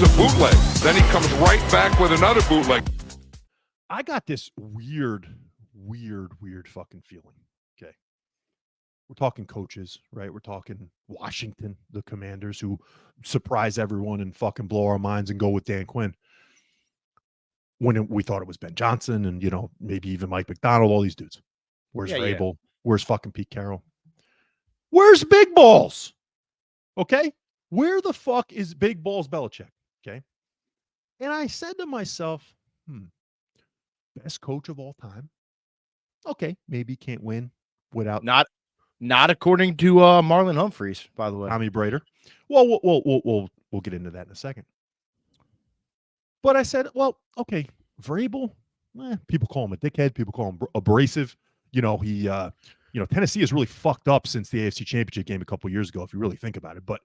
was a bootleg. Then he comes right back with another bootleg. I got this weird fucking feeling. Okay. We're talking coaches, right? We're talking Washington, the Commanders, who surprise everyone and fucking blow our minds and go with Dan Quinn. When we thought it was Ben Johnson and, maybe even Mike McDonald, all these dudes. Where's Vrabel? Where's fucking Pete Carroll? Where's Big Balls? Okay? Where the fuck is Big Balls Belichick? Okay? And I said to myself, best coach of all time. Okay, maybe can't win without not according to Marlon Humphreys, by the way. Tommy Brader. Well, we'll get into that in a second. But I said, well, okay, Vrabel. People call him a dickhead. People call him abrasive. Tennessee has really fucked up since the AFC Championship game a couple of years ago, if you really think about it. But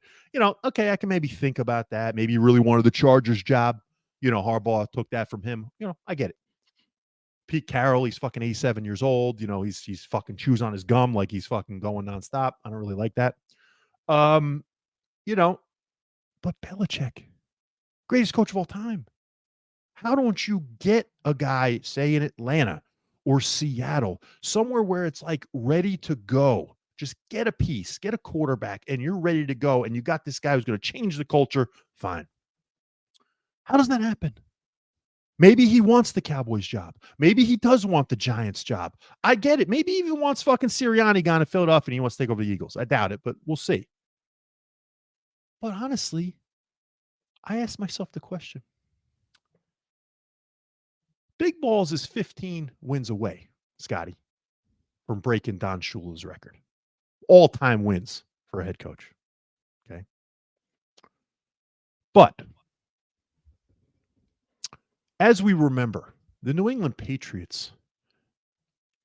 okay, I can maybe think about that. Maybe he really wanted the Chargers job. Harbaugh took that from him. I get it. Pete Carroll, he's fucking 87 years old. He's fucking chews on his gum like he's fucking going nonstop. I don't really like that. But Belichick, greatest coach of all time. How don't you get a guy, say in Atlanta or Seattle, somewhere where it's like ready to go? Just get a piece, get a quarterback, and you're ready to go. And you got this guy who's going to change the culture. Fine. How does that happen? Maybe he wants the Cowboys job. Maybe he does want the Giants job. I get it. Maybe he even wants fucking Sirianni gone to Philadelphia and he wants to take over the Eagles. I doubt it, but we'll see. But honestly, I asked myself the question. Big Balls is 15 wins away, Scotty, from breaking Don Shula's record. All-time wins for a head coach. Okay. But as we remember, the New England Patriots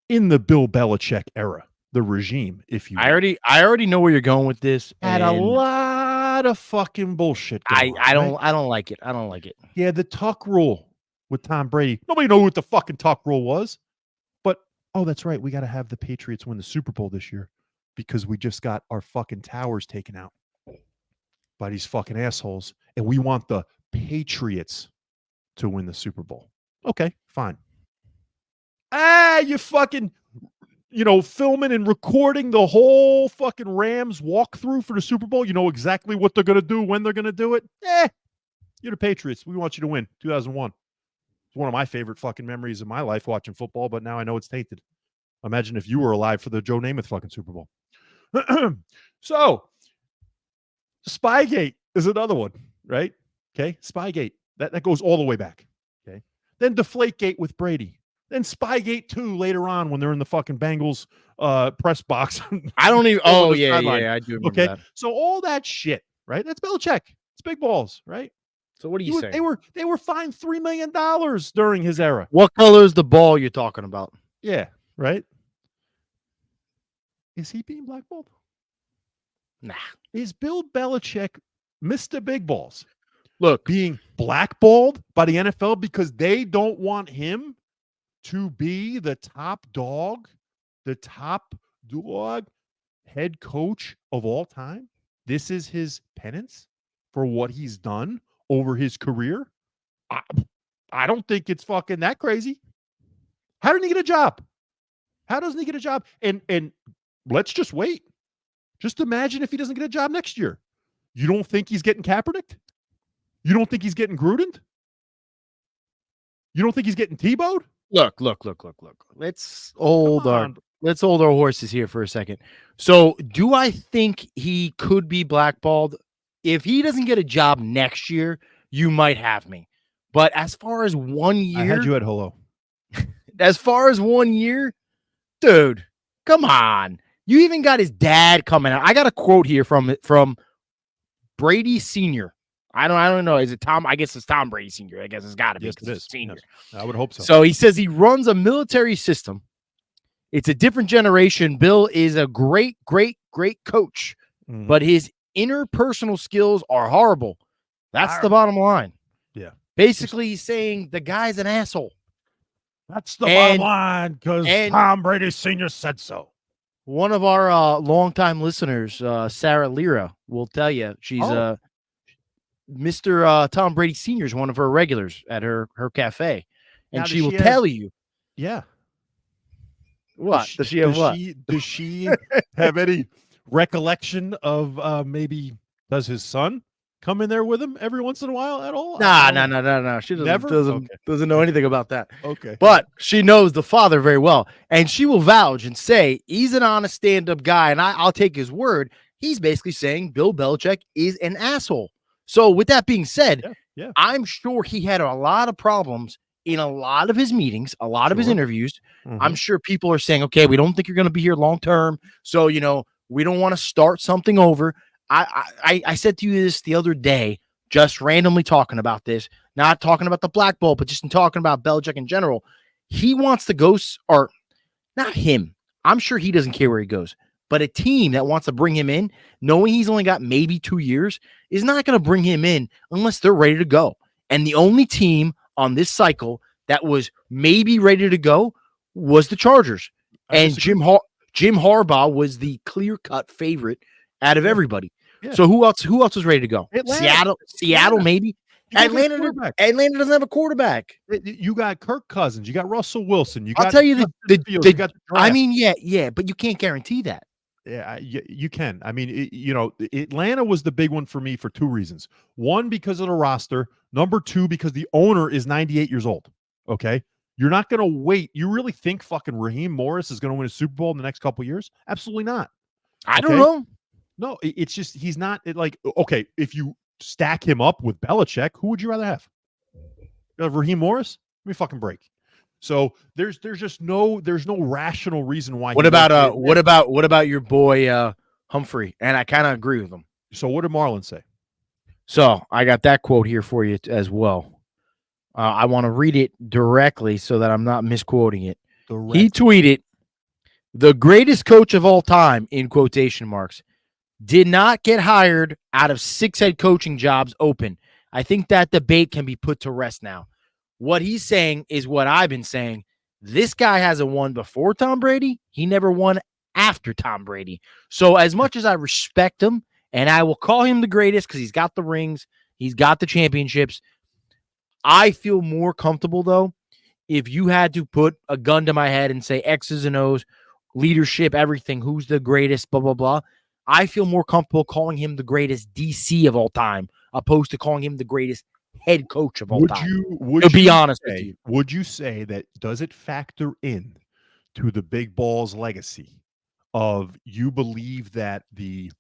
in the Bill Belichick era, the regime, if you will, I already know where you're going with this. had a lot of fucking bullshit going I don't like it. I don't like it. Yeah, the Tuck rule with Tom Brady. Nobody knew what the fucking Tuck rule was. But, that's right. We got to have the Patriots win the Super Bowl this year because we just got our fucking towers taken out by these fucking assholes. And we want the Patriots to win the Super Bowl. Okay, fine. You fucking, filming and recording the whole fucking Rams walkthrough for the Super Bowl. You know exactly what they're going to do, when they're going to do it. You're the Patriots. We want you to win. 2001. It's one of my favorite fucking memories of my life watching football, but now I know it's tainted. Imagine if you were alive for the Joe Namath fucking Super Bowl. So, Spygate is another one, right? Okay, Spygate. That goes all the way back. Okay. Then Deflategate with Brady. Then Spygate 2 later on when they're in the fucking Bengals press box. I don't even. Oh, yeah, I do remember that. So all that shit, right? That's Belichick. It's Big Balls, right? So what are you saying? They were fined $3 million during his era. What color is the ball you're talking about? Yeah, right? Is he being blackballed? Nah. Is Bill Belichick Mr. Big Balls? Look, being blackballed by the NFL because they don't want him to be the top dog head coach of all time. This is his penance for what he's done over his career. I don't think it's fucking that crazy. How didn't he get a job? How doesn't he get a job? And let's just wait. Just imagine if he doesn't get a job next year. You don't think he's getting Kaepernick? You don't think he's getting Gruden? You don't think he's getting Tebowed? Look. Let's hold our horses here for a second. So, do I think he could be blackballed? If he doesn't get a job next year, you might have me. But as far as 1 year, I had you at hello. As far as 1 year, dude, come on. You even got his dad coming out. I got a quote here from Brady Sr. I don't know. Is it Tom? I guess it's Tom Brady Sr. I guess it's got to be because it's senior. Yes. I would hope so. So he says he runs a military system. It's a different generation. Bill is a great coach, but his interpersonal skills are horrible. That's the bottom line. Yeah. Basically, he's saying the guy's an asshole. That's the bottom line because Tom Brady Sr. said so. One of our longtime listeners, Sarah Lira, will tell you she's Mr. Tom Brady Sr. is one of her regulars at her cafe, and Now, she will tell you Yeah. what does she have. What Does she have any recollection of maybe does his son come in there with him every once in a while at all? No. She Never? doesn't know anything about that. Okay. But she knows the father very well, and she will vouch and say he's an honest stand-up guy, and I'll take his word. He's basically saying Bill Belichick is an asshole. So with that being said, Yeah. I'm sure he had a lot of problems in a lot of his meetings, a lot of his interviews. I'm sure people are saying, okay, we don't think you're going to be here long term. So, we don't want to start something over. I said to you this the other day, just randomly talking about this, not talking about the Black Bowl, but just in talking about Belichick in general. He wants to go, or not him. I'm sure he doesn't care where he goes. But a team that wants to bring him in, knowing he's only got maybe 2 years, is not going to bring him in unless they're ready to go. And the only team on this cycle that was maybe ready to go was the Chargers. And Jim Harbaugh was the clear-cut favorite out of everybody. Yeah. So who else was ready to go? Atlanta. Seattle maybe. Atlanta doesn't have a quarterback. You got Kirk Cousins. You got Russell Wilson. I'll tell you but you can't guarantee that. Yeah, you can. I mean, Atlanta was the big one for me for two reasons. One, because of the roster. Number two, because the owner is 98 years old. Okay. You're not going to wait. You really think fucking Raheem Morris is going to win a Super Bowl in the next couple of years? Absolutely not. I don't know. No, it's just he's not okay, if you stack him up with Belichick, who would you rather have? Raheem Morris? Give me a fucking break. So there's no rational reason why. What about your boy Humphrey? And I kind of agree with him. So what did Marlon say? So I got that quote here for you as well. I want to read it directly so that I'm not misquoting it. He tweeted, "The greatest coach of all time," in quotation marks, "did not get hired out of 6 head coaching jobs open. I think that debate can be put to rest now." What he's saying is what I've been saying. This guy hasn't won before Tom Brady. He never won after Tom Brady. So as much as I respect him, and I will call him the greatest because he's got the rings, he's got the championships, I feel more comfortable, though, if you had to put a gun to my head and say X's and O's, leadership, everything, who's the greatest, blah, blah, blah. I feel more comfortable calling him the greatest DC of all time, opposed to calling him the greatest head coach of all time. Would you say that does it factor in to the big ball's legacy of you believe that the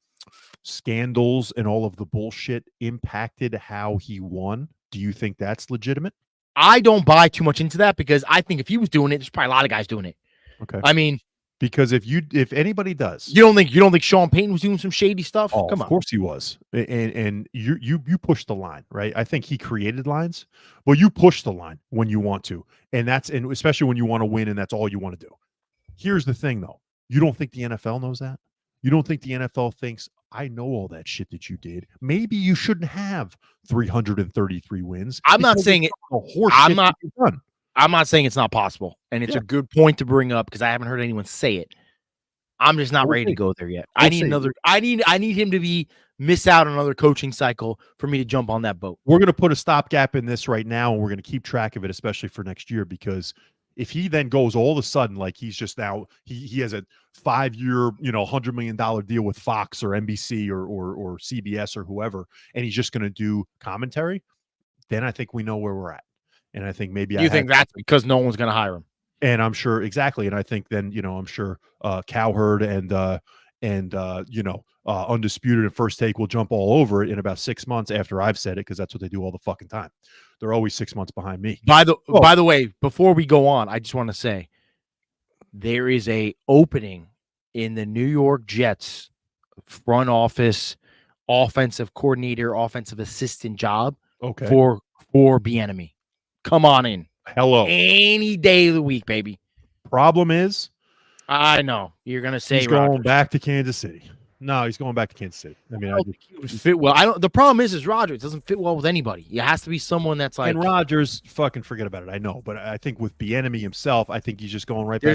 scandals and all of the bullshit impacted how he won? Do you think that's legitimate? I don't buy too much into that because I think if he was doing it, there's probably a lot of guys doing it. Okay. I mean, because if anybody does, you don't think Sean Payton was doing some shady stuff? Oh, Come on. Of course he was. And you push the line, right? I think he created lines, but you push the line when you want to. And especially when you want to win and that's all you want to do. Here's the thing though. You don't think the NFL knows that? You don't think the NFL thinks, I know all that shit that you did. Maybe you shouldn't have 333 wins. I'm not saying it. I'm not saying it's not possible, and it's a good point to bring up because I haven't heard anyone say it. I'm just not ready to go there yet. I need him to miss out on another coaching cycle for me to jump on that boat. We're going to put a stopgap in this right now, and we're going to keep track of it, especially for next year, because if he then goes all of a sudden like he's just now he has a 5-year, $100 million deal with Fox or NBC or CBS or whoever, and he's just going to do commentary, then I think we know where we're at. And I think maybe think that's because no one's going to hire him. And I'm sure exactly. And I think then, I'm sure Cowherd and Undisputed and First Take will jump all over it in about 6 months after I've said it, because that's what they do all the fucking time. They're always 6 months behind me. By the way, before we go on, I just want to say there is a opening in the New York Jets front office, offensive coordinator, offensive assistant job for Bieniemy. Come on in. Hello. Any day of the week, baby. Problem is, I know you're gonna say he's going back to Kansas City. No, he's going back to Kansas City. I mean, it would fit well. The problem is Rodgers doesn't fit well with anybody. It has to be someone that's like. And Rodgers, fucking forget about it. I know, but I think with Bieniemy himself, I think he's just going right back.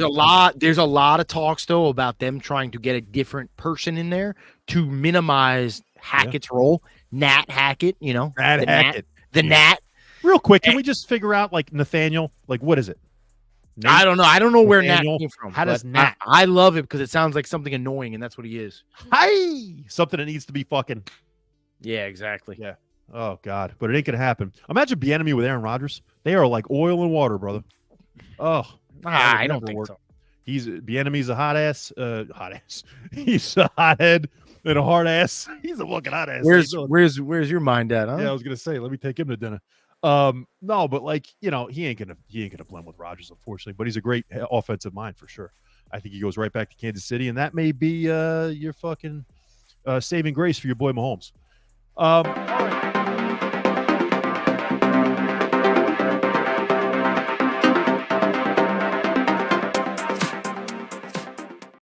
There's a lot of talks though about them trying to get a different person in there to minimize Hackett's role. Nat Hackett, you know. Nat the Hackett. The Nat. Real quick, can we just figure out like Nathaniel? Like, what is it? Nate? I don't know. I don't know where Nat Nathaniel? came from. How does but Nat? I love it because it sounds like something annoying, and that's what he is. Hi, something that needs to be fucking. Yeah, exactly. Yeah. Oh God, but it ain't gonna happen. Imagine Bieniemy with Aaron Rodgers. They are like oil and water, brother. Oh, I don't think so. Bieniemy's a hot ass. He's a hothead and a hard ass. He's a fucking hot ass. Where's your mind at? Huh? Yeah, I was gonna say, let me take him to dinner. No, but like, you know, he ain't gonna blend with Rodgers, unfortunately. But he's a great offensive mind for sure. I think he goes right back to Kansas City, and that may be your fucking saving grace for your boy Mahomes. All right.